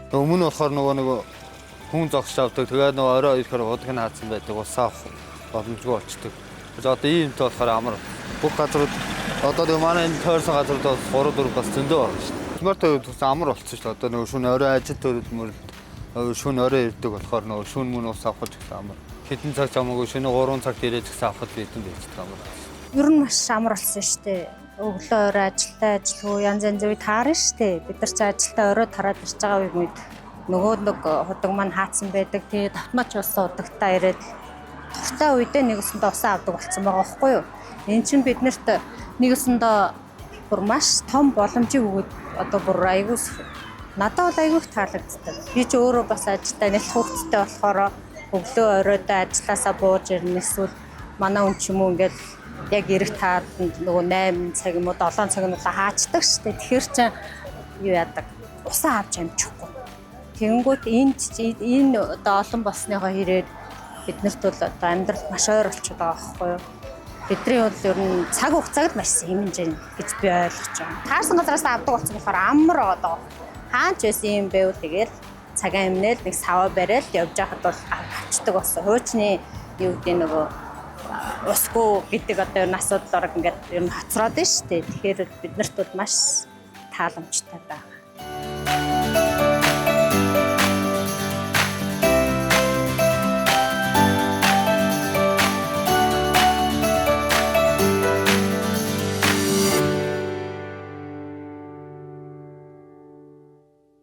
Өмнө болохоор нөгөө хүн зогсож авдаг. Тэгээд нөгөө орой ирэхээр удаг нь хаацсан байдаг. Усаа авах боломжгүй болчдөг. Одоо иймтэй болохоор амар бүх газрууд одоо манай энэ тойрсон газрууд бас 3-4 бас зөндөө байна шүү дээ. Смартын үед амар болчихсон шүү дээ. Одоо нөгөө шөнө орой ажил төрөлмөр шөнө орой ирдэг болохоор нөгөө шөнө мөн ус авах гэж амар. Хэдэн цаг чамаагүй шөнө 3 цагт ирээд гэсэн авахд бидэнд байждаг амар. Ер нь маш амар болсон шүү дээ. Өглөө орой ажилдаа ажиллах янз янз үе таарна шүү дээ. Бид нар ч ажилдаа орой тараад ирж байгаа үед нөгөө нэг худаг маань хаацсан байдаг. Тэгээд автомат болсон удагтаа ирээд туртай үедээ нэгэсэндээ усаа авдаг болсон байгаа байхгүй юу? Энэ чинь биднэрт нэгэсэндээ бүр маш том боломжийг өгөөд одоо бүр айгуус надад бол айгуух таалагддаг. Би ч өөрөө бас ажилдаа нэлт хөвгттэй болохоор өглөө оройдоо ажилласаа бууж ирнэ эсвэл манай хүн ч юм уу ингээл яг ирэх таад нөгөө 8 цаг юм уу 7 цаг нь хаачдаг штэ. Тэгэхээр чи юу яадаг? Усаа авч амжихгүй. Тэгэнгүүт энэ одоо олон болсныхоо хэрээр биднэрт бол одоо амьдрал маш ойр болчиход байгаа байхгүй юу? Бидний бол ер нь цаг хугацааг маш хэмжээ гэж би ойлгож байна. Таарсан газараас авдаг болсон болохоор амар одоо хаач байсан юм бэ үү тэгэл цагаан эмнэл нэг саваа бариад явж байхад бол авчдаг болсон. Хуучны юу гэдэг нөгөө усгүй гэдэг одоо ер нь асуудал орог ингээд ер нь хоцроод байна шүү дээ. Тэгэхээр биднэрт бол маш тааламжтай байна.